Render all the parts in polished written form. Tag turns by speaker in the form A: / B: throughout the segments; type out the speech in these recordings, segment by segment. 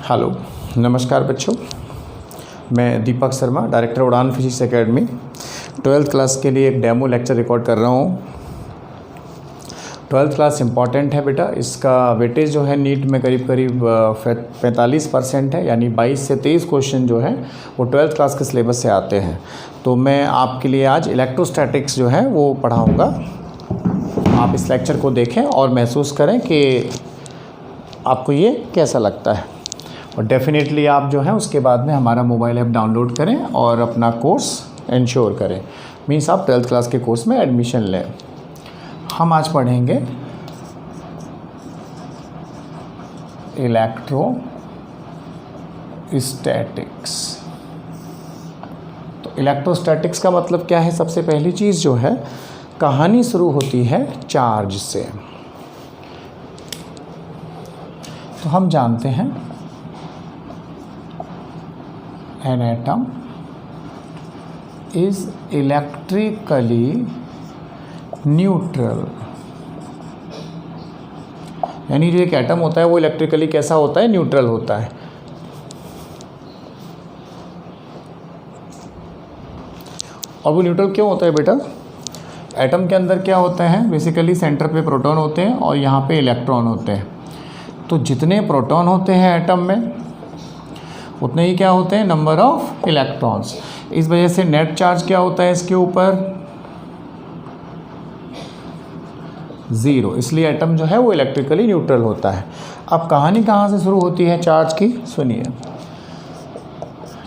A: Hello, नमस्कार बच्चों। मैं दीपक शर्मा, डायरेक्टर उड़ान फिजिक्स एकेडमी, 12th क्लास के लिए एक डेमो लेक्चर रिकॉर्ड कर रहा हूँ। 12th क्लास इम्पॉर्टेंट है बेटा। इसका वेटेज जो है नीट में करीब 45% है, यानी 22 से 23 क्वेश्चन जो है वो 12th क्लास के सिलेबस से आते हैं। तो मैं आपके लिए आज इलेक्ट्रोस्टैटिक्स जो है वो पढ़ाऊँगा। आप इस लेक्चर को देखें और महसूस करें कि आपको ये कैसा लगता है, और डेफिनेटली आप जो है उसके बाद में हमारा मोबाइल ऐप डाउनलोड करें और अपना कोर्स इंश्योर करें। मीन्स आप 12th क्लास के कोर्स में एडमिशन लें। हम आज पढ़ेंगे इलेक्ट्रोस्टैटिक्स। तो इलेक्ट्रोस्टैटिक्स का मतलब क्या है? सबसे पहली चीज़ जो है, कहानी शुरू होती है चार्ज से। तो हम जानते हैं an atom is electrically neutral, यानी जो एक एटम होता है वो इलेक्ट्रिकली कैसा होता है? न्यूट्रल होता है। और वो न्यूट्रल क्यों होता है बेटा? एटम के अंदर क्या होता है? बेसिकली सेंटर पे प्रोटॉन होते हैं और यहाँ पे इलेक्ट्रॉन होते हैं। तो जितने प्रोटॉन होते हैं एटम में उतने ही क्या होते हैं? Number of electrons. इस वजह से नेट चार्ज क्या होता है इसके ऊपर? 0। इसलिए एटम जो है वो इलेक्ट्रिकली न्यूट्रल होता है। अब कहानी कहाँ से शुरू होती है चार्ज की? सुनिए।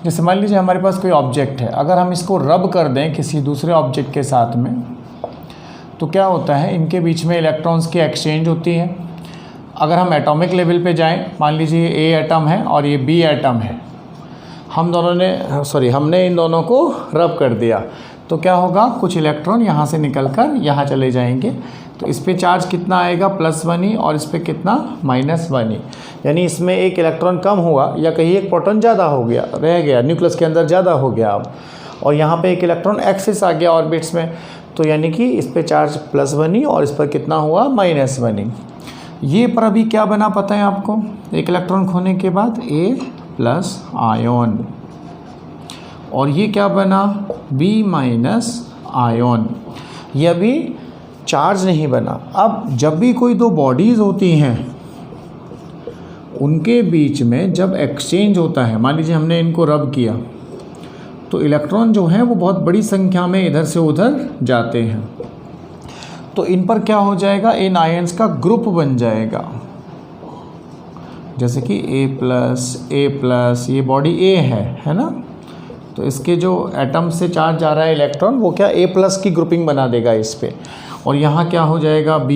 A: जैसे मान लीजिए हमारे पास कोई ऑब्जेक्ट है, अगर हम इसको रब कर दें किसी दूसरे ऑब्जेक्ट के साथ में, तो क्या होता है? इनके बीच में इलेक्ट्रॉन्स की एक्सचेंज होती है। अगर हम एटॉमिक लेवल पे जाएं, मान लीजिए ए एटम है और ये बी एटम है, हमने इन दोनों को रब कर दिया, तो क्या होगा? कुछ इलेक्ट्रॉन यहाँ से निकलकर यहाँ चले जाएंगे। तो इस पे चार्ज कितना आएगा? +1 और इस पे कितना? -1। यानी इसमें एक इलेक्ट्रॉन कम हुआ, या कहीं एक प्रोटॉन ज़्यादा हो गया, रह गया न्यूक्लियस के अंदर, ज़्यादा हो गया अब, और यहाँ पे एक इलेक्ट्रॉन एक्सिस आ गया ऑर्बिट्स में। तो यानी कि इस पे चार्ज +1 और इस पर कितना हुआ? -1। ये पर अभी क्या बना पता है आपको? एक इलेक्ट्रॉन खोने के बाद A+ आयन, और ये क्या बना? B- ion. ये अभी चार्ज नहीं बना। अब जब भी कोई दो बॉडीज़ होती हैं उनके बीच में जब एक्सचेंज होता है, मान लीजिए हमने इनको रब किया, तो इलेक्ट्रॉन जो हैं वो बहुत बड़ी संख्या में इधर से उधर जाते हैं। तो इन पर क्या हो जाएगा? इन आयंस का ग्रुप बन जाएगा। जैसे कि A+, ये बॉडी A है ना? तो इसके जो एटम से चार्ज जा रहा है इलेक्ट्रॉन, वो क्या A+ की ग्रुपिंग बना देगा इस पे, और यहाँ क्या हो जाएगा? B-,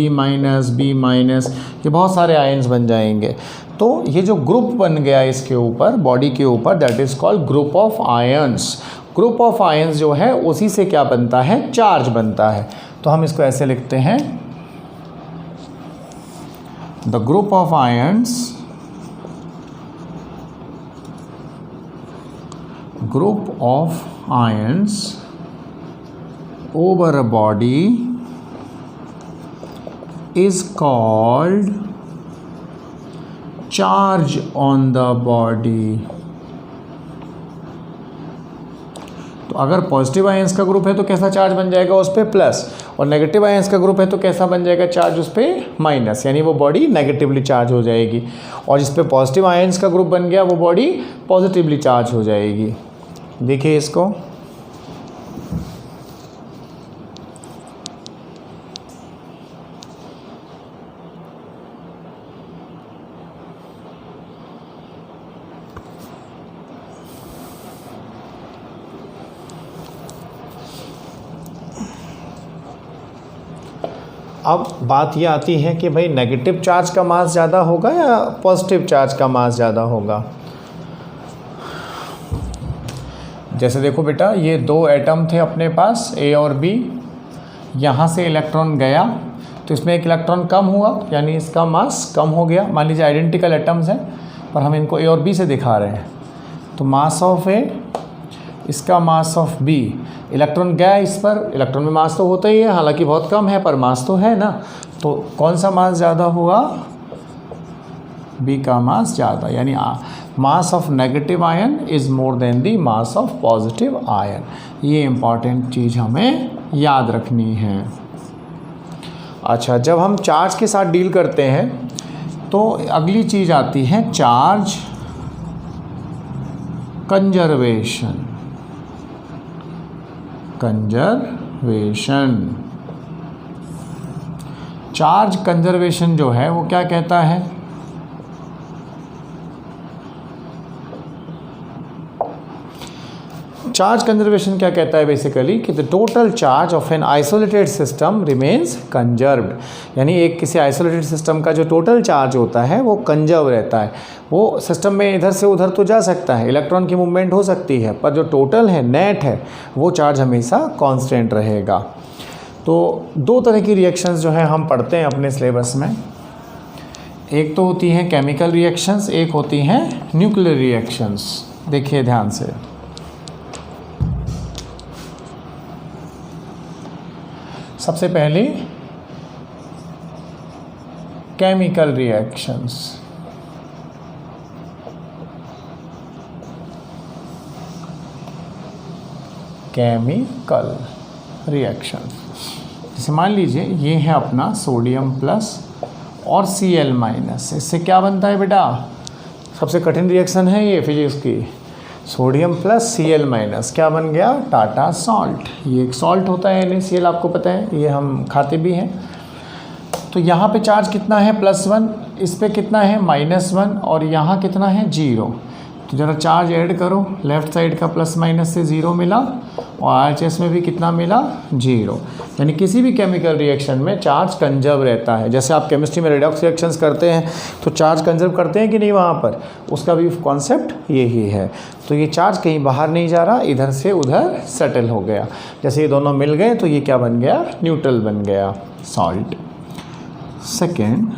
A: ये बहुत सारे आयंस बन जाएंगे। तो ये जो ग्रुप बन गया इसके ऊपर, बॉडी के ऊपर, that is called group of ions. Group of ions जो है उसी से क्या बनता है? चार्ज बनता है। तो हम इसको ऐसे लिखते हैं, the group of ions over a body is called charge on the body. तो अगर पॉजिटिव आयंस का ग्रुप है तो कैसा चार्ज बन जाएगा उस पर? प्लस। और नेगेटिव आयंस का ग्रुप है तो कैसा बन जाएगा चार्ज उस पर? माइनस। यानी वो बॉडी नेगेटिवली चार्ज हो जाएगी। और जिस पे पॉजिटिव आयंस का ग्रुप बन गया वो बॉडी पॉजिटिवली चार्ज हो जाएगी। देखिए इसको, अब बात ये आती है कि भाई नेगेटिव चार्ज का मास ज़्यादा होगा या पॉजिटिव चार्ज का मास ज़्यादा होगा? जैसे देखो बेटा, ये दो एटम थे अपने पास, A और B। यहाँ से इलेक्ट्रॉन गया तो इसमें एक इलेक्ट्रॉन कम हुआ, यानी इसका मास कम हो गया। मान लीजिए आइडेंटिकल एटम्स हैं पर हम इनको A और B से दिखा रहे हैं। तो मास ऑफ A, इसका मास ऑफ B, इलेक्ट्रॉन गया इस पर, इलेक्ट्रॉन में मास तो होता ही है, हालांकि बहुत कम है पर मास तो है ना। तो कौन सा मास ज़्यादा हुआ? बी का मास ज़्यादा, यानी mass of negative ion is more than the mass of positive ion. ये इम्पॉर्टेंट चीज़ हमें याद रखनी है। अच्छा, जब हम चार्ज के साथ डील करते हैं तो अगली चीज़ आती है चार्ज कंजर्वेशन। चार्ज कंजर्वेशन जो है वो क्या कहता है? चार्ज कंजर्वेशन क्या कहता है बेसिकली कि the total charge of an isolated system remains conserved, यानी एक किसी आइसोलेटेड सिस्टम का जो टोटल चार्ज होता है वो कंजर्व रहता है। वो सिस्टम में इधर से उधर तो जा सकता है, इलेक्ट्रॉन की मूवमेंट हो सकती है, पर जो टोटल है, नेट है, वो चार्ज हमेशा कांस्टेंट रहेगा। तो दो तरह की रिएक्शंस जो है हम पढ़ते हैं अपने सिलेबस में। एक तो होती हैं केमिकल रिएक्शंस, एक होती हैं न्यूक्लियर रिएक्शंस। देखिए ध्यान से, सबसे पहले केमिकल रिएक्शंस। केमिकल रिएक्शंस, जैसे मान लीजिए ये है अपना सोडियम प्लस और Cl माइनस। इससे क्या बनता है बेटा? सबसे कठिन रिएक्शन है ये फिजिक्स की। सोडियम प्लस Cl माइनस क्या बन गया? टाटा सॉल्ट। ये एक सॉल्ट होता है NaCl, आपको पता है, ये हम खाते भी हैं। तो यहाँ पे चार्ज कितना है? +1, इस पे कितना है? -1, और यहाँ कितना है? 0। तो ज़रा चार्ज ऐड करो, लेफ़्ट साइड का प्लस माइनस से 0 मिला और RHS में भी कितना मिला? 0। यानी किसी भी केमिकल रिएक्शन में चार्ज कंजर्व रहता है। जैसे आप केमिस्ट्री में रेडॉक्स रिएक्शंस करते हैं तो चार्ज कंजर्व करते हैं कि नहीं वहाँ पर, उसका भी कॉन्सेप्ट यही है। तो ये चार्ज कहीं बाहर नहीं जा रहा, इधर से उधर सेटल हो गया। जैसे ये दोनों मिल गए तो ये क्या बन गया? न्यूट्रल बन गया, सॉल्ट। Second,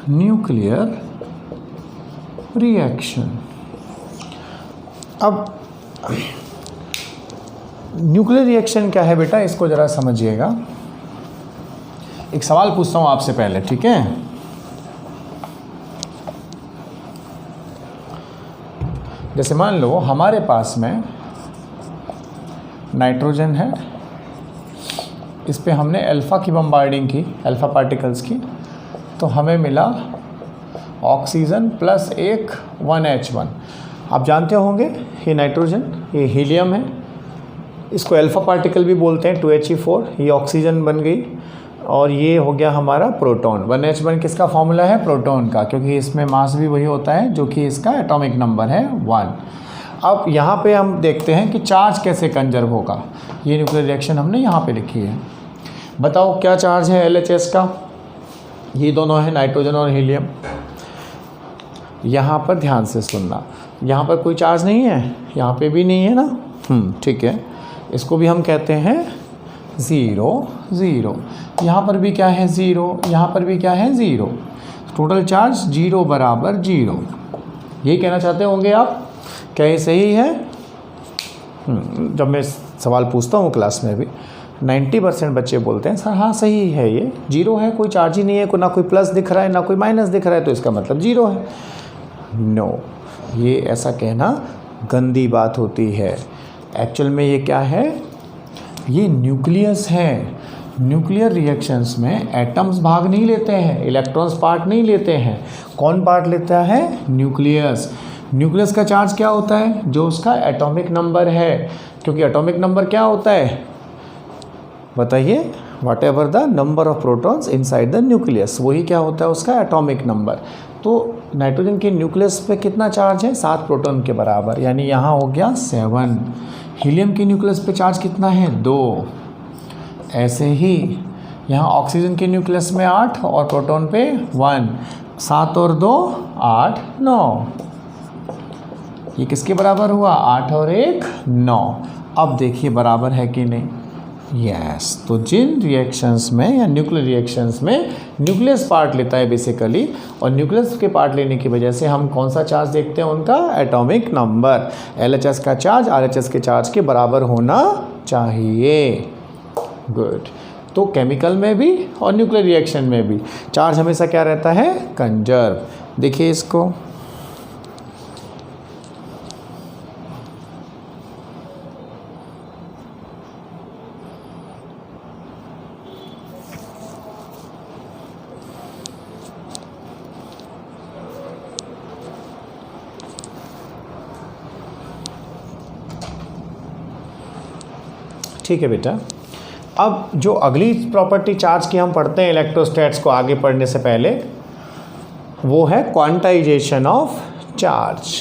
A: nuclear reaction. अब न्यूक्लियर रिएक्शन क्या है बेटा, इसको ज़रा समझिएगा। एक सवाल पूछता हूँ आपसे पहले, ठीक है? जैसे मान लो हमारे पास में नाइट्रोजन है, इस पे हमने अल्फ़ा की बम्बार्डिंग की, अल्फ़ा पार्टिकल्स की, तो हमें मिला ऑक्सीजन प्लस एक 1H1। आप जानते होंगे ये नाइट्रोजन, ये हीलियम है, इसको अल्फ़ा पार्टिकल भी बोलते हैं, 2He4। ये ऑक्सीजन बन गई और ये हो गया हमारा प्रोटॉन। 1H1 किसका फॉर्मूला है? प्रोटॉन का, क्योंकि इसमें मास भी वही होता है जो कि इसका एटॉमिक नंबर है 1। अब यहाँ पे हम देखते हैं कि चार्ज कैसे कंजर्व होगा। ये न्यूक्लियर रिएक्शन हमने यहाँ पे लिखी है। बताओ क्या चार्ज है LHS का? ये दोनों है नाइट्रोजन और हीलियम। यहाँ पर ध्यान से सुनना, यहाँ पर कोई चार्ज नहीं है, यहाँ पे भी नहीं है ना, ठीक है। इसको भी हम कहते हैं 0 0। यहाँ पर भी क्या है? 0। यहाँ पर भी क्या है? 0। टोटल चार्ज 0 बराबर 0। यही कहना चाहते होंगे आप? क्या ये सही है? जब मैं सवाल पूछता हूँ क्लास में भी 90% बच्चे बोलते हैं सर हाँ सही है, ये 0 है, कोई चार्ज ही नहीं है, ना कोई प्लस दिख रहा है ना कोई माइनस दिख रहा है, तो इसका मतलब 0 है। नो, ये ऐसा कहना गंदी बात होती है। एक्चुअल में ये क्या है? ये न्यूक्लियस है। न्यूक्लियर रिएक्शंस में एटम्स भाग नहीं लेते हैं, इलेक्ट्रॉन्स पार्ट नहीं लेते हैं। कौन पार्ट लेता है? न्यूक्लियस। न्यूक्लियस का चार्ज क्या होता है? जो उसका एटॉमिक नंबर है, क्योंकि एटॉमिक नंबर क्या होता है बताइए? What ever the number of protons inside the nucleus, वही क्या होता है? उसका एटॉमिक नंबर। तो नाइट्रोजन के न्यूक्लियस पे कितना चार्ज है? 7 प्रोटॉन के बराबर, यानी यहाँ हो गया 7। हीलियम के न्यूक्लियस पे चार्ज कितना है? 2। ऐसे ही यहाँ ऑक्सीजन के न्यूक्लियस में 8 और प्रोटॉन पे 1। 7 और 2 8 9। ये किसके बराबर हुआ? 8 और 1 9। अब देखिए बराबर है कि नहीं? यस। तो जिन रिएक्शंस में या न्यूक्लियर रिएक्शंस में न्यूक्लियस पार्ट लेता है बेसिकली, और न्यूक्लियस के पार्ट लेने की वजह से हम कौन सा चार्ज देखते हैं? उनका एटॉमिक नंबर। LHS का चार्ज RHS के चार्ज के बराबर होना चाहिए। गुड। तो केमिकल में भी और न्यूक्लियर रिएक्शन में भी चार्ज हमेशा क्या रहता है, कंजर्व। देखिए इसको, ठीक है बेटा। अब जो अगली प्रॉपर्टी चार्ज की हम पढ़ते हैं इलेक्ट्रोस्टैट्स को आगे पढ़ने से पहले, वो है quantization of charge.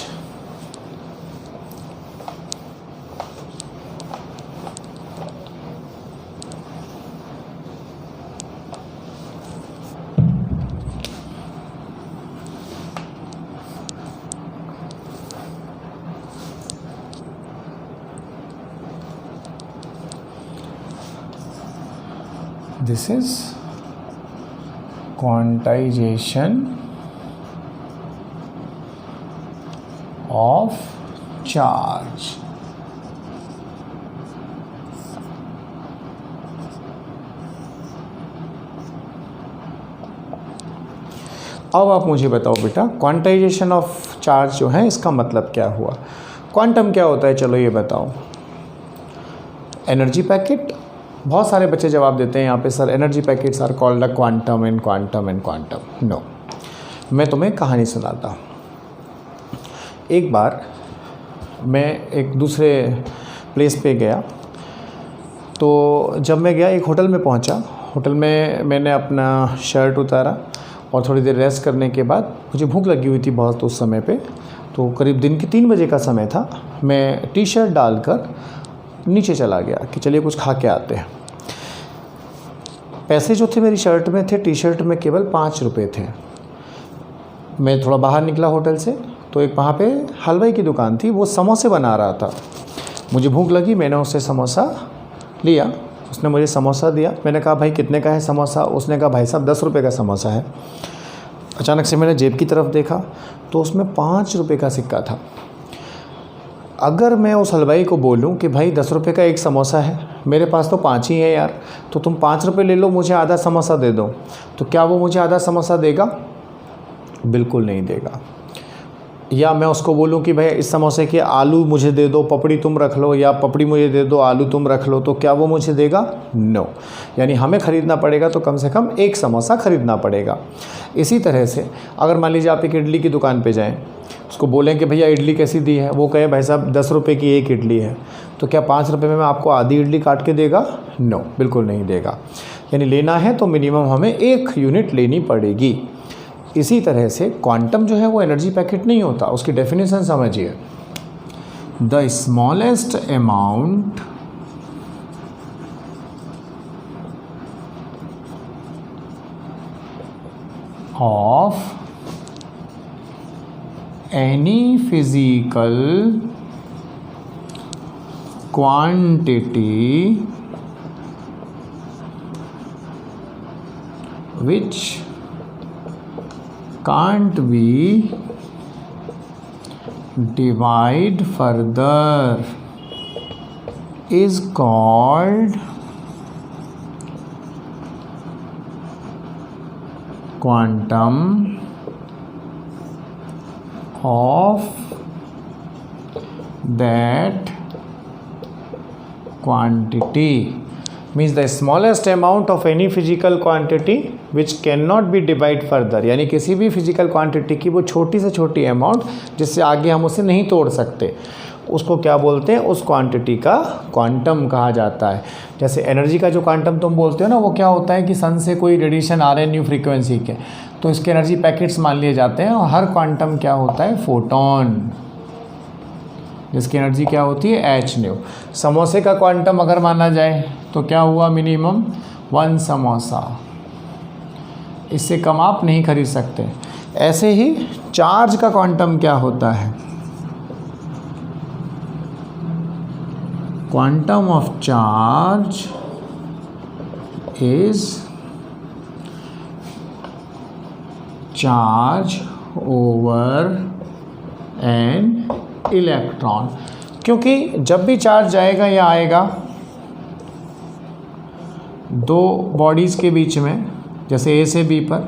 A: This is quantization of charge। अब आप मुझे बताओ बेटा, क्वांटाइजेशन ऑफ चार्ज जो है इसका मतलब क्या हुआ। क्वांटम क्या होता है, चलो ये बताओ। एनर्जी पैकेट, बहुत सारे बच्चे जवाब देते हैं यहाँ पे, sir energy packets are called a quantum and quantum and quantum. No, मैं तुम्हें कहानी सुनाता। एक बार मैं एक दूसरे प्लेस पे गया, तो जब मैं गया एक होटल में पहुँचा। होटल में मैंने अपना शर्ट उतारा और थोड़ी देर रेस्ट करने के बाद मुझे भूख लगी हुई थी बहुत उस समय पे, तो करीब दिन के 3 बजे का समय था। मैं टी शर्ट डालकर नीचे चला गया कि चलिए कुछ खा के आते हैं। पैसे जो थे मेरी शर्ट में थे, टी शर्ट में केवल 5 रुपये थे। मैं थोड़ा बाहर निकला होटल से, तो एक वहाँ पे हलवाई की दुकान थी, वो समोसे बना रहा था। मुझे भूख लगी, मैंने उससे समोसा लिया। उसने मुझे समोसा दिया। मैंने कहा भाई कितने का है समोसा। उसने कहा भाई साहब 10 रुपये का समोसा है। अचानक से मैंने जेब की तरफ देखा तो उसमें 5 रुपये का सिक्का था। अगर मैं उस हलवाई को बोलूं कि भाई 10 रुपये का एक समोसा है, मेरे पास तो 5 ही है यार, तो तुम 5 रुपये ले लो, मुझे आधा समोसा दे दो, तो क्या वो मुझे आधा समोसा देगा? बिल्कुल नहीं देगा। या मैं उसको बोलूं कि भाई इस समोसे के आलू मुझे दे दो, पपड़ी तुम रख लो, या पपड़ी मुझे दे दो, आलू तुम रख लो, तो क्या वो मुझे देगा? नो। यानी हमें ख़रीदना पड़ेगा तो कम से कम एक समोसा ख़रीदना पड़ेगा। इसी तरह से अगर मान लीजिए आप एक इडली की दुकान पे जाएं, उसको बोलें कि भैया इडली कैसी दी है, वो कहे भाई साहब 10 रुपये की एक इडली है, तो क्या 5 रुपये में आपको आधी इडली काट के देगा? नो, बिल्कुल नहीं देगा। यानी लेना है तो मिनिमम हमें 1 यूनिट लेनी पड़ेगी। इसी तरह से क्वांटम जो है वो एनर्जी पैकेट नहीं होता। उसकी डेफिनेशन समझिए, the smallest amount of any physical quantity which can't be divided further is called quantum of that quantity। means the smallest amount of any physical quantity which cannot be divided further। यानी किसी भी physical quantity की वो छोटी से छोटी amount जिससे आगे हम उसे नहीं तोड़ सकते, उसको क्या बोलते हैं? उस क्वांटिटी का क्वांटम कहा जाता है। जैसे एनर्जी का जो क्वांटम तुम बोलते हो ना, वो क्या होता है कि सन से कोई रेडिएशन आ रहे हैं न्यू फ्रीक्वेंसी के, तो इसके एनर्जी पैकेट्स मान लिए जाते हैं। और हर क्वांटम क्या होता है? फोटोन, जिसकी एनर्जी क्या होती है? H new. समोसे का क्वांटम अगर माना जाए तो क्या हुआ? मिनिमम 1 समोसा, इससे कम आप नहीं खरीद सकते। ऐसे ही चार्ज का क्वांटम क्या होता है? Quantum of charge is charge over an electron. क्योंकि जब भी चार्ज जाएगा या आएगा दो बॉडीज़ के बीच में, जैसे ए से बी पर,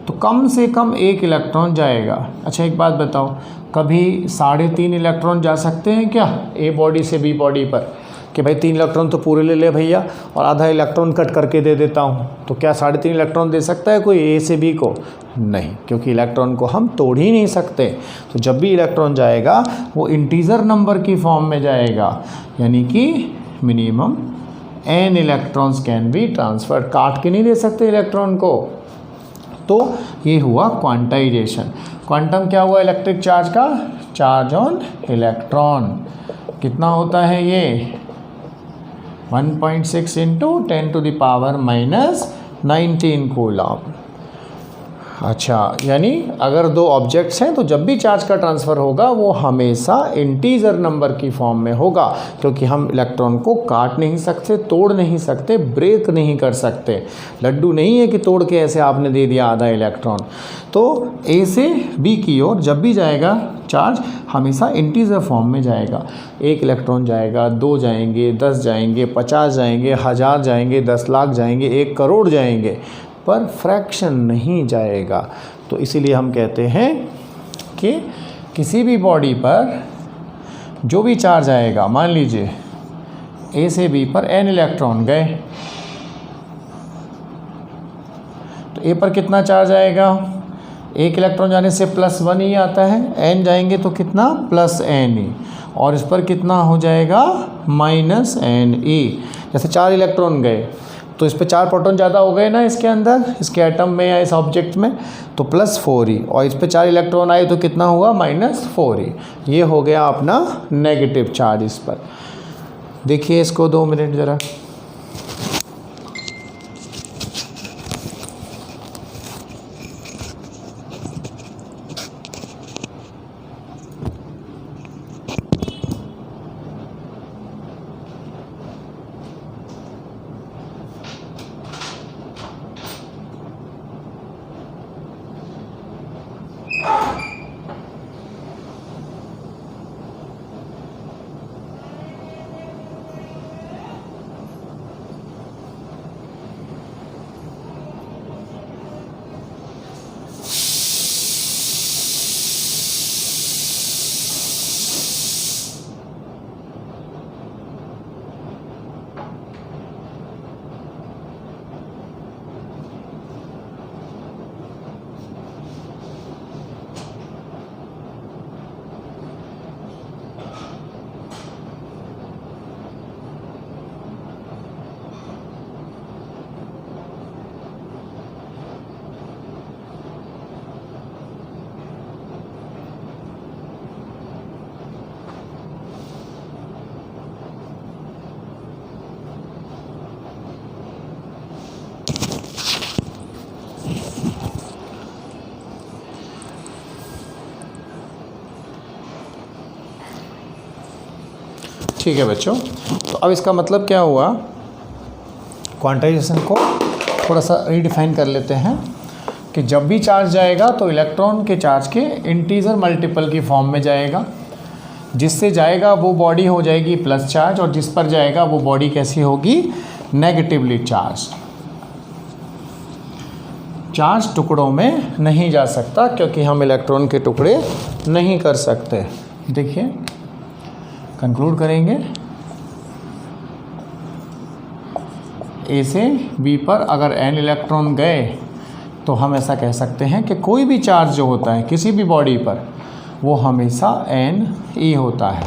A: तो कम से कम एक इलेक्ट्रॉन जाएगा। अच्छा एक बात बताओ, कभी 3.5 इलेक्ट्रॉन जा सकते हैं क्या ए बॉडी से बी बॉडी पर, कि भाई 3 इलेक्ट्रॉन तो पूरे ले ले भैया और आधा इलेक्ट्रॉन कट करके दे देता हूँ, तो क्या 3.5 इलेक्ट्रॉन दे सकता है कोई ए से बी को? नहीं, क्योंकि इलेक्ट्रॉन को हम तोड़ ही नहीं सकते। तो जब भी इलेक्ट्रॉन जाएगा वो इंटीजर नंबर की फॉर्म में जाएगा, यानी कि minimum n electrons can be transferred. काट के नहीं दे सकते इलेक्ट्रॉन को। तो ये हुआ क्वांटाइजेशन। क्वांटम क्या हुआ इलेक्ट्रिक चार्ज का? Charge on electron. कितना होता है ये? 1.6 इंटू 10⁻⁻19 कूलम। अच्छा, यानी अगर दो ऑब्जेक्ट्स हैं तो जब भी चार्ज का ट्रांसफ़र होगा वो हमेशा इंटीजर नंबर की फॉर्म में होगा, क्योंकि हम इलेक्ट्रॉन को काट नहीं सकते, तोड़ नहीं सकते, ब्रेक नहीं कर सकते। लड्डू नहीं है कि तोड़ के ऐसे आपने दे दिया आधा इलेक्ट्रॉन। तो ए से बी की ओर जब भी जाएगा चार्ज हमेशा इंटीजर फॉर्म में जाएगा। 1 इलेक्ट्रॉन जाएगा, 2 जाएंगे, 10 जाएंगे, 50 जाएंगे, 1000 जाएंगे, 10 लाख जाएंगे, 1 करोड़ जाएंगे, पर फ्रैक्शन नहीं जाएगा। तो इसीलिए हम कहते हैं कि किसी भी बॉडी पर जो भी चार्ज आएगा, मान लीजिए ए से बी पर n इलेक्ट्रॉन गए, तो ए पर कितना चार्ज आएगा? 1 इलेक्ट्रॉन जाने से +1 ही आता है, n जाएंगे तो कितना? +n ही, और इस पर कितना हो जाएगा? -ne। जैसे 4 इलेक्ट्रॉन गए तो इस पे 4 प्रोटॉन ज़्यादा हो गए ना इसके अंदर, इसके एटम में या इस ऑब्जेक्ट में, तो +4 ही, और इस पे 4 इलेक्ट्रॉन आए तो कितना हुआ? -4 ही। ये हो गया अपना नेगेटिव चार्ज इस पर। देखिए इसको 2 मिनट ज़रा। ठीक है बच्चों, तो अब इसका मतलब क्या हुआ? क्वांटाइजेशन को थोड़ा सा रीडिफाइन कर लेते हैं कि जब भी चार्ज जाएगा तो इलेक्ट्रॉन के चार्ज के इंटीजर मल्टीपल की फॉर्म में जाएगा। जिससे जाएगा वो बॉडी हो जाएगी प्लस चार्ज, और जिस पर जाएगा वो बॉडी कैसी होगी? Negatively charge. चार्ज टुकड़ों में नहीं जा सकता क्योंकि हम इलेक्ट्रॉन के टुकड़े नहीं कर सकते। देखिए कंक्लूड करेंगे, ए से बी पर अगर n इलेक्ट्रॉन गए तो हम ऐसा कह सकते हैं कि कोई भी चार्ज जो होता है किसी भी बॉडी पर वो हमेशा Ne होता है,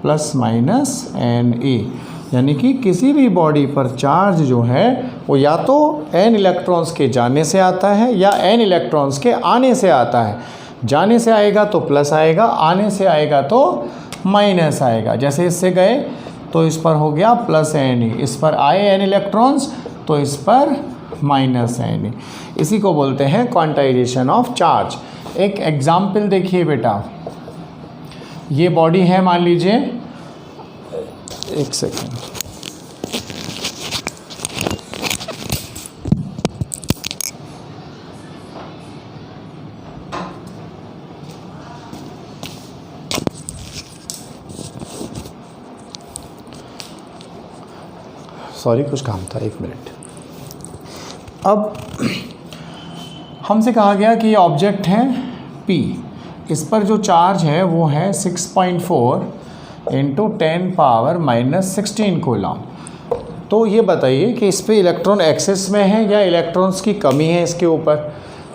A: ±Ne। यानी कि किसी भी बॉडी पर चार्ज जो है वो या तो n इलेक्ट्रॉन्स के जाने से आता है या n इलेक्ट्रॉन्स के आने से आता है। जाने से आएगा तो प्लस आएगा, आने से आएगा तो माइनस आएगा। जैसे इससे गए तो इस पर हो गया +Ne, इस पर आए n इलेक्ट्रॉन्स तो इस पर -Ne। इसी को बोलते हैं क्वांटाइजेशन ऑफ चार्ज। एक एग्जाम्पल देखिए बेटा, ये बॉडी है, मान लीजिए, एक सेकेंड, सॉरी कुछ काम था, 1 मिनट। अब हमसे कहा गया कि ये ऑब्जेक्ट है P, इस पर जो चार्ज है वो है 6.4 इंटू 10⁻⁻16 कूलम। तो ये बताइए कि इस पर इलेक्ट्रॉन एक्सेस में है या इलेक्ट्रॉन्स की कमी है इसके ऊपर।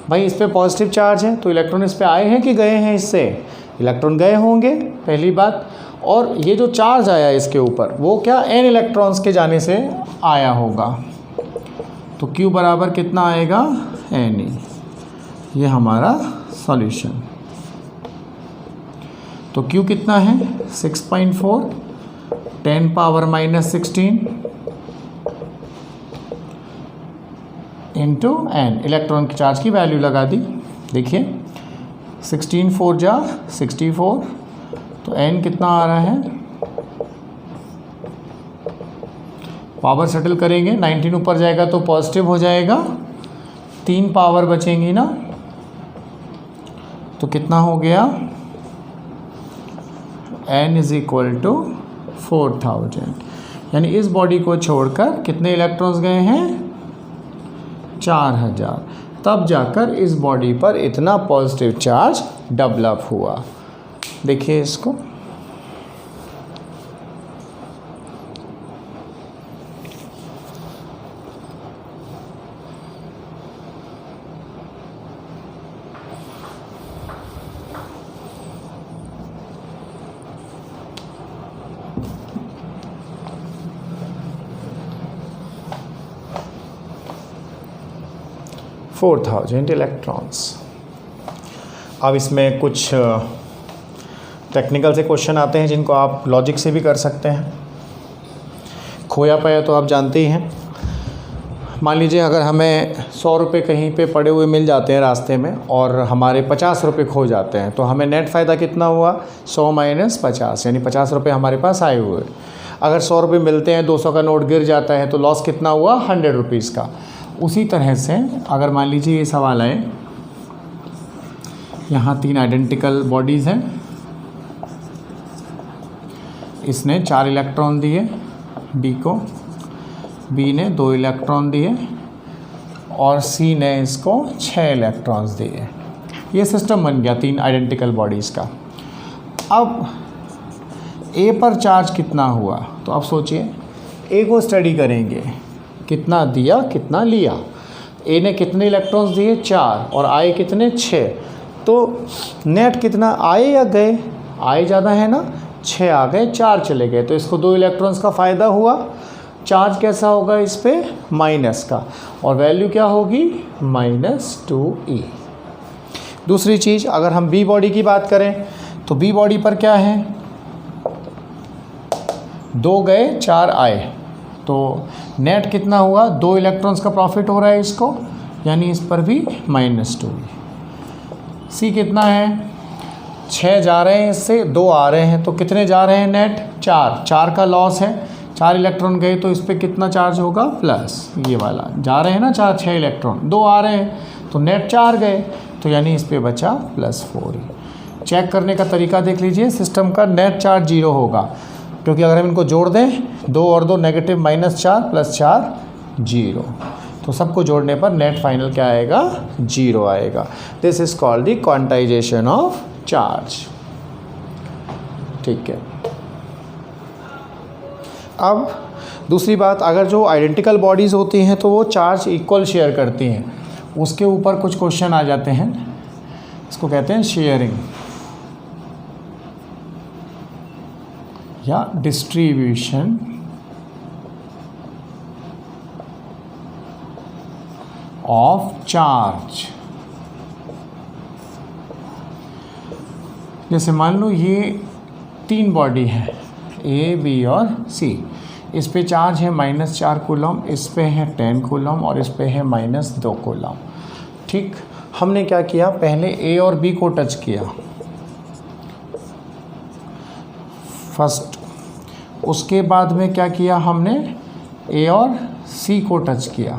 A: भाई इस पर पॉजिटिव चार्ज है तो इलेक्ट्रॉन इस पर आए हैं कि गए हैं, इससे इलेक्ट्रॉन गए होंगे, पहली बात। और ये जो चार्ज आया इसके ऊपर वो क्या n इलेक्ट्रॉन्स के जाने से आया होगा। तो Q बराबर कितना आएगा, Ne। ये हमारा सॉल्यूशन। तो Q कितना है 6.4 10⁻⁻16 इंटू n, इलेक्ट्रॉन की चार्ज की वैल्यू लगा दी। देखिए 16 4 जा 64, तो n कितना आ रहा है, पावर सेटल करेंगे, 19 ऊपर जाएगा तो पॉजिटिव हो जाएगा, 3 पावर बचेंगी ना, तो कितना हो गया, n इज इक्वल टू 4000। यानी इस बॉडी को छोड़कर कितने इलेक्ट्रॉन्स गए हैं, 4000। तब जाकर इस बॉडी पर इतना पॉजिटिव चार्ज डेवलप हुआ। देखिए इसको, $4000 इलेक्ट्रॉन्स। अब इसमें कुछ टेक्निकल से क्वेश्चन आते हैं जिनको आप लॉजिक से भी कर सकते हैं। खोया पाया तो आप जानते ही हैं। मान लीजिए अगर हमें 100 रुपये कहीं पे पड़े हुए मिल जाते हैं रास्ते में और हमारे 50 रुपये खो जाते हैं, तो हमें नेट फ़ायदा कितना हुआ, 100 - 50, यानी 50 रुपये हमारे पास आए हुए। अगर 100 रुपये मिलते हैं, 200 का नोट गिर जाता है, तो लॉस कितना हुआ, 100 रुपीज़ का। उसी तरह से अगर मान लीजिए ये सवाल आए, यहाँ 3 आइडेंटिकल बॉडीज़ हैं, इसने 4 इलेक्ट्रॉन दिए डी को, बी ने 2 इलेक्ट्रॉन दिए और सी ने इसको 6 इलेक्ट्रॉन्स दिए। ये सिस्टम बन गया 3 आइडेंटिकल बॉडीज़ का। अब ए पर चार्ज कितना हुआ, तो अब सोचिए ए को स्टडी करेंगे, कितना दिया कितना लिया। ए ने कितने इलेक्ट्रॉन्स दिए, 4, और आए कितने, 6। तो नेट कितना आए या गए, आए ज़्यादा है ना, 6 आ गए, 4 चले गए, तो इसको 2 इलेक्ट्रॉन्स का फ़ायदा हुआ। चार्ज कैसा होगा इस पर, माइनस का, और वैल्यू क्या होगी, -2e। दूसरी चीज़, अगर हम बी बॉडी की बात करें तो बी बॉडी पर क्या है, 2 गए 4 आए, तो नेट कितना हुआ, 2 इलेक्ट्रॉन्स का प्रॉफिट हो रहा है इसको, यानी इस पर भी -2। सी कितना है, 6 जा रहे हैं इससे, 2 आ रहे हैं, तो कितने जा रहे हैं नेट, 4 का लॉस है, 4 इलेक्ट्रॉन गए तो इस पर कितना चार्ज होगा, प्लस ये वाला जा रहे हैं ना 6 इलेक्ट्रॉन, 2 आ रहे हैं तो नेट 4 गए, तो यानी इस पर बचा +4। चेक करने का तरीका देख लीजिए, सिस्टम का नेट चार्ज 0 होगा, क्योंकि अगर हम इनको जोड़ दें, 2 और 2 नेगेटिव, -4 + 4 0, तो सबको जोड़ने पर नेट फाइनल क्या आएगा, 0 आएगा। This is called the quantization of charge. ठीक है। अब दूसरी बात, अगर जो आइडेंटिकल बॉडीज़ होती हैं तो वो चार्ज इक्वल शेयर करती हैं, उसके ऊपर कुछ क्वेश्चन आ जाते हैं, इसको कहते हैं शेयरिंग या डिस्ट्रीब्यूशन ऑफ चार्ज। जैसे मान लो ये 3 बॉडी है, ए, बी और सी, इस पे चार्ज है -4 कूलम, इस पे है 10 कूलम और इस पे है -2 कूलम। ठीक, हमने क्या किया, पहले ए और बी को टच किया फर्स्ट, उसके बाद में क्या किया हमने, ए और सी को टच किया,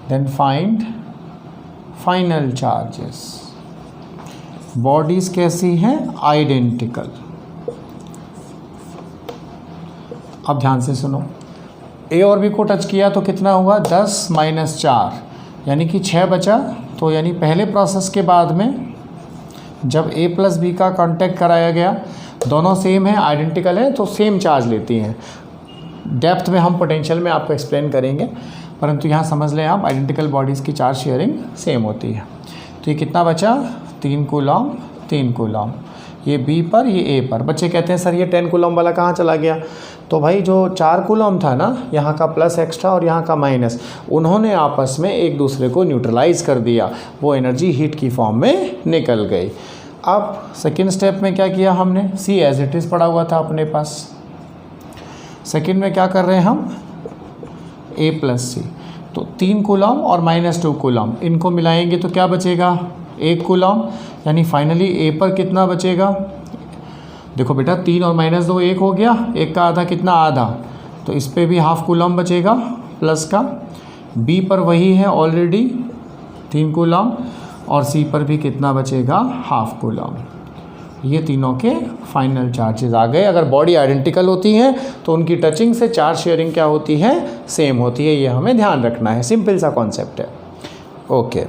A: then find final charges. Bodies कैसी हैं, आइडेंटिकल। अब ध्यान से सुनो, ए और बी को टच किया तो कितना हुआ 10 - 4 यानी कि 6 बचा। तो यानी पहले प्रोसेस के बाद में जब ए प्लस बी का कांटेक्ट कराया गया, दोनों सेम है, आइडेंटिकल है, तो सेम चार्ज लेती हैं। डेप्थ में हम पोटेंशियल में आपको एक्सप्लेन करेंगे, परंतु यहाँ समझ लें आप आइडेंटिकल बॉडीज़ की चार्ज शेयरिंग सेम होती है। तो ये कितना बचा 3 कूलम 3 कूलम, ये बी पर ये ए पर। बच्चे कहते हैं सर ये 10 कूलम वाला कहाँ चला गया? तो भाई जो 4 कूलम था ना, यहाँ का प्लस एक्स्ट्रा और यहाँ का माइनस, उन्होंने आपस में एक दूसरे को न्यूट्रलाइज कर दिया, वो एनर्जी हीट की फॉर्म में निकल गई। अब सेकेंड स्टेप में क्या किया हमने, सी एज इट इज़ पड़ा हुआ था अपने पास। सेकेंड में क्या कर रहे हैं हम, ए प्लस सी, तो 3 कूलम और -2 कूलम, इनको मिलाएंगे तो क्या बचेगा 1 कूलम, यानी फाइनली ए पर कितना बचेगा। देखो बेटा 3 और -2 1 हो गया, 1 का आधा कितना आधा, तो इस पर भी हाफ कूलम बचेगा प्लस का। बी पर वही है ऑलरेडी 3 कूलम, और सी पर भी कितना बचेगा हाफ कूलम। ये तीनों के फाइनल चार्जेस आ गए। अगर बॉडी आइडेंटिकल होती हैं तो उनकी टचिंग से चार्ज शेयरिंग क्या होती है, सेम होती है। ये हमें ध्यान रखना है, सिंपल सा कॉन्सेप्ट है। ओके,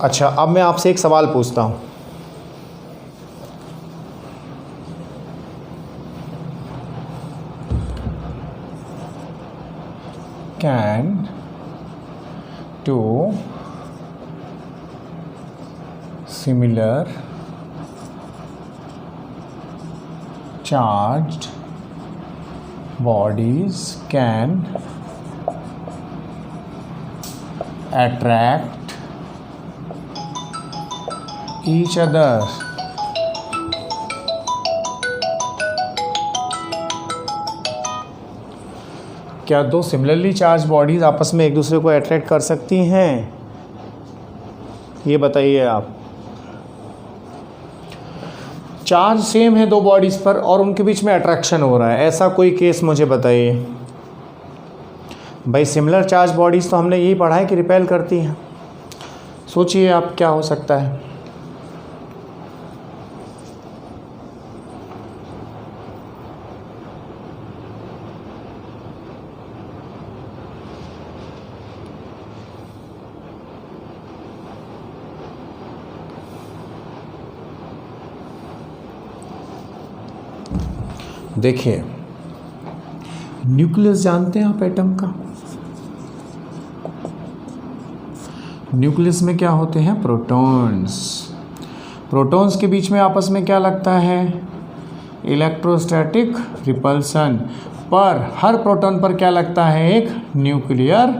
A: अच्छा अब मैं आपसे एक सवाल पूछता हूँ, can two similar charged bodies can attract each other क्या दो सिमिलरली चार्ज बॉडीज़ आपस में एक दूसरे को अट्रैक्ट कर सकती हैं? ये बताइए आप। चार्ज सेम है दो बॉडीज़ पर और उनके बीच में अट्रैक्शन हो रहा है, ऐसा कोई केस मुझे बताइए। भाई सिमिलर चार्ज बॉडीज़ तो हमने यही पढ़ा है कि रिपेल करती हैं। सोचिए आप क्या हो सकता है। देखिए न्यूक्लियस जानते हैं आप एटम का? न्यूक्लियस में क्या होते हैं, प्रोटॉन्स। प्रोटॉन्स के बीच में आपस में क्या लगता है, इलेक्ट्रोस्टैटिक रिपल्सन। पर हर प्रोटॉन पर क्या लगता है, एक न्यूक्लियर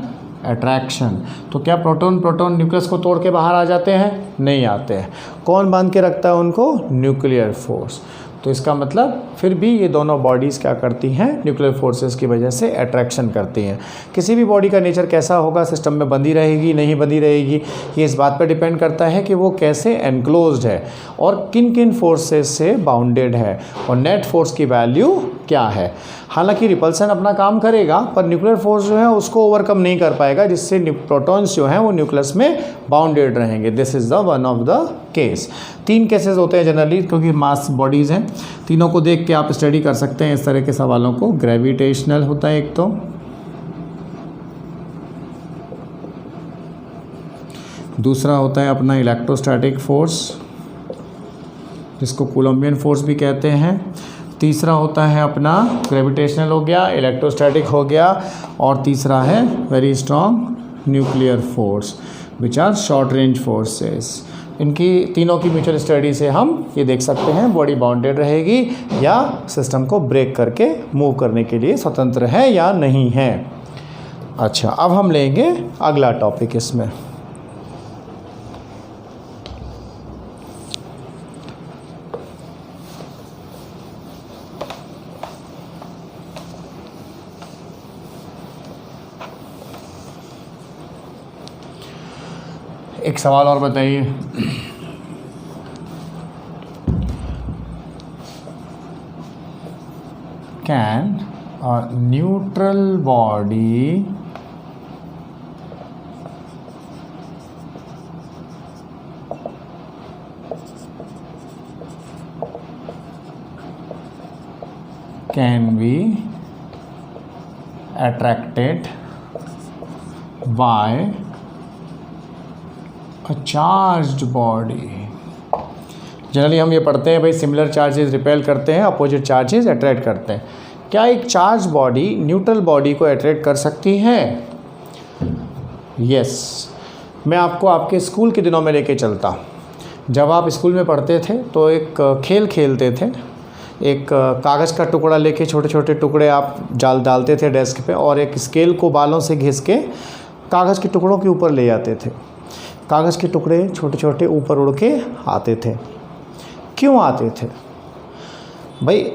A: अट्रैक्शन। तो क्या प्रोटॉन न्यूक्लियस को तोड़ के बाहर आ जाते हैं? नहीं आते हैं। कौन बांध के रखता है उनको, न्यूक्लियर फोर्स। तो इसका मतलब फिर भी ये दोनों बॉडीज़ क्या करती हैं, न्यूक्लियर फोर्सेस की वजह से अट्रैक्शन करती हैं। किसी भी बॉडी का नेचर कैसा होगा, सिस्टम में बंधी रहेगी नहीं बंधी रहेगी, ये इस बात पर डिपेंड करता है कि वो कैसे एनक्लोज्ड है और किन किन फोर्सेस से बाउंडेड है और नेट फोर्स की वैल्यू क्या है। हालांकि रिपल्सन अपना काम करेगा पर न्यूक्लियर फोर्स जो है उसको ओवरकम नहीं कर पाएगा, जिससे प्रोटॉन्स जो हैं वो न्यूक्लियस में बाउंडेड रहेंगे। This is the one of the case. 3 cases होते हैं जनरली, क्योंकि मास बॉडीज़ हैं। तीनों को देख के आप स्टडी कर सकते हैं इस तरह के सवालों को। ग्रेविटेशनल होता है एक, तो दूसरा होता है अपना इलेक्ट्रोस्टैटिक फोर्स, जिसको कूलम्बियन फोर्स भी कहते हैं। तीसरा होता है अपना ग्रेविटेशनल हो गया, इलेक्ट्रोस्टैटिक हो गया, और तीसरा है very strong nuclear force which are short range forces. इनकी तीनों की म्यूचुअल स्टडी से हम ये देख सकते हैं बॉडी बाउंडेड रहेगी या सिस्टम को ब्रेक करके मूव करने के लिए स्वतंत्र है या नहीं है। अच्छा अब हम लेंगे अगला टॉपिक इसमें। एक सवाल और बताइए, can a neutral body can be attracted by a charged body. Generally हम ये पढ़ते हैं भाई, सिमिलर चार्जेस रिपेल करते हैं, अपोजिट चार्जेस अट्रैक्ट करते हैं। क्या एक चार्ज बॉडी न्यूट्रल बॉडी को अट्रैक्ट कर सकती है? यस। मैं आपको आपके स्कूल के दिनों में लेके चलता। जब आप स्कूल में पढ़ते थे तो एक खेल खेलते थे, एक कागज़ का टुकड़ा लेके छोटे छोटे टुकड़े आप डालते थे डेस्क पे, और एक स्केल को बालों से घिस के कागज़ के टुकड़ों के ऊपर ले जाते थे। कागज़ के टुकड़े छोटे छोटे ऊपर उड़ के आते थे। क्यों आते थे भाई?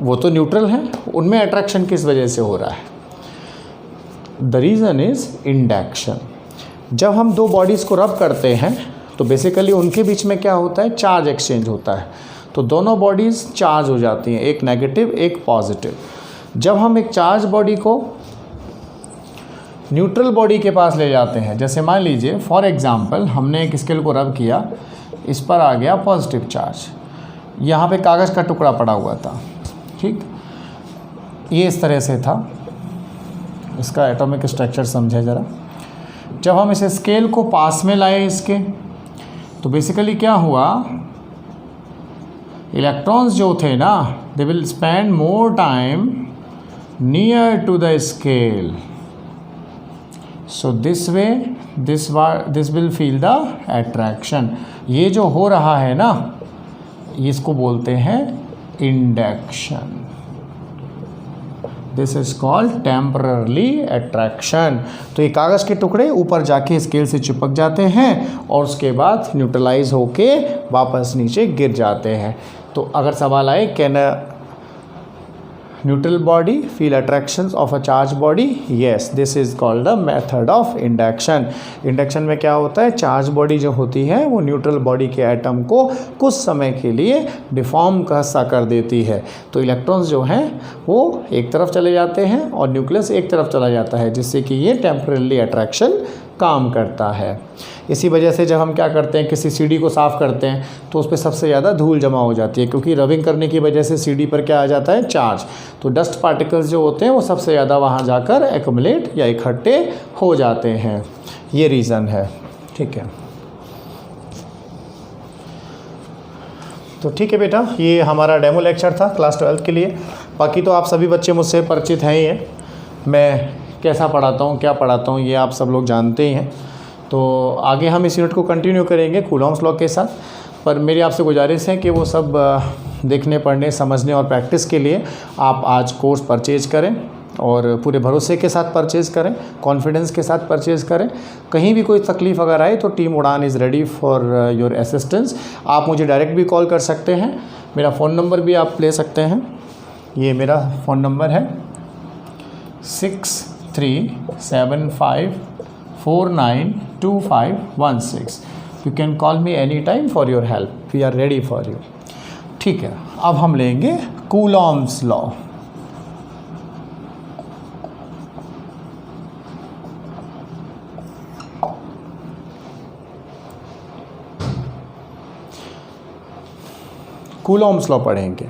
A: वो तो न्यूट्रल हैं, उनमें अट्रैक्शन किस वजह से हो रहा है? The reason is induction. जब हम दो बॉडीज़ को रब करते हैं तो बेसिकली उनके बीच में क्या होता है? चार्ज एक्सचेंज होता है। तो दोनों बॉडीज़ चार्ज हो जाती हैं, एक नेगेटिव एक पॉजिटिव। जब हम एक चार्ज बॉडी को न्यूट्रल बॉडी के पास ले जाते हैं, जैसे मान लीजिए फॉर एग्जांपल हमने एक स्केल को रब किया, इस पर आ गया पॉजिटिव चार्ज, यहाँ पे कागज़ का टुकड़ा पड़ा हुआ था, ठीक, ये इस तरह से था। इसका एटॉमिक स्ट्रक्चर समझे ज़रा। जब हम इस स्केल को पास में लाए इसके, तो बेसिकली क्या हुआ, इलेक्ट्रॉन्स जो थे ना, they will spend more time near to the scale, so this way this will feel the attraction. ये जो हो रहा है ना, इसको बोलते हैं induction. This is called temporary attraction. तो ये कागज़ के टुकड़े ऊपर जाके स्केल से चिपक जाते हैं और उसके बाद न्यूट्रलाइज होके वापस नीचे गिर जाते हैं। तो अगर सवाल आए, can neutral body feel attractions of a charged body? Yes, this is called the method of induction. Induction में क्या होता है? चार्ज बॉडी जो होती है वो न्यूट्रल बॉडी के एटम को कुछ समय के लिए डिफॉर्म सा कर देती है। तो इलेक्ट्रॉन्स जो हैं वो एक तरफ चले जाते हैं और न्यूक्लियस एक तरफ चला जाता है, जिससे कि ये टेम्पररी अट्रैक्शन काम करता है। इसी वजह से जब हम क्या करते हैं, किसी सीडी को साफ़ करते हैं तो उस पर सबसे ज़्यादा धूल जमा हो जाती है, क्योंकि रबिंग करने की वजह से सीडी पर क्या आ जाता है? चार्ज। तो डस्ट पार्टिकल्स जो होते हैं वो सबसे ज़्यादा वहाँ जाकर एक्युमुलेट या इकट्ठे हो जाते हैं। ये रीज़न है, ठीक है। तो ठीक है बेटा, ये हमारा डेमो लेक्चर था क्लास 12 के लिए। बाकी तो आप सभी बच्चे मुझसे परिचित हैं ही हैं, मैं कैसा पढ़ाता हूँ, क्या पढ़ाता हूँ, ये आप सब लोग जानते ही हैं। तो आगे हम इस यूनिट को कंटिन्यू करेंगे कूलॉम्स लॉ के साथ, पर मेरी आपसे गुजारिश है कि वो सब देखने, पढ़ने, समझने और प्रैक्टिस के लिए आप आज कोर्स परचेज करें और पूरे भरोसे के साथ परचेज़ करें, कॉन्फिडेंस के साथ परचेज़ करें। कहीं भी कोई तकलीफ़ अगर आए तो टीम उड़ान is ready for your assistance. आप मुझे डायरेक्ट भी कॉल कर सकते हैं, मेरा फ़ोन नंबर भी आप ले सकते हैं। ये मेरा फ़ोन नंबर है 6375492516। You can call me any time for your help, we are ready for you. ठीक है, अब हम लेंगे कूलॉम्स लॉ। कूलॉम्स लॉ पढ़ेंगे।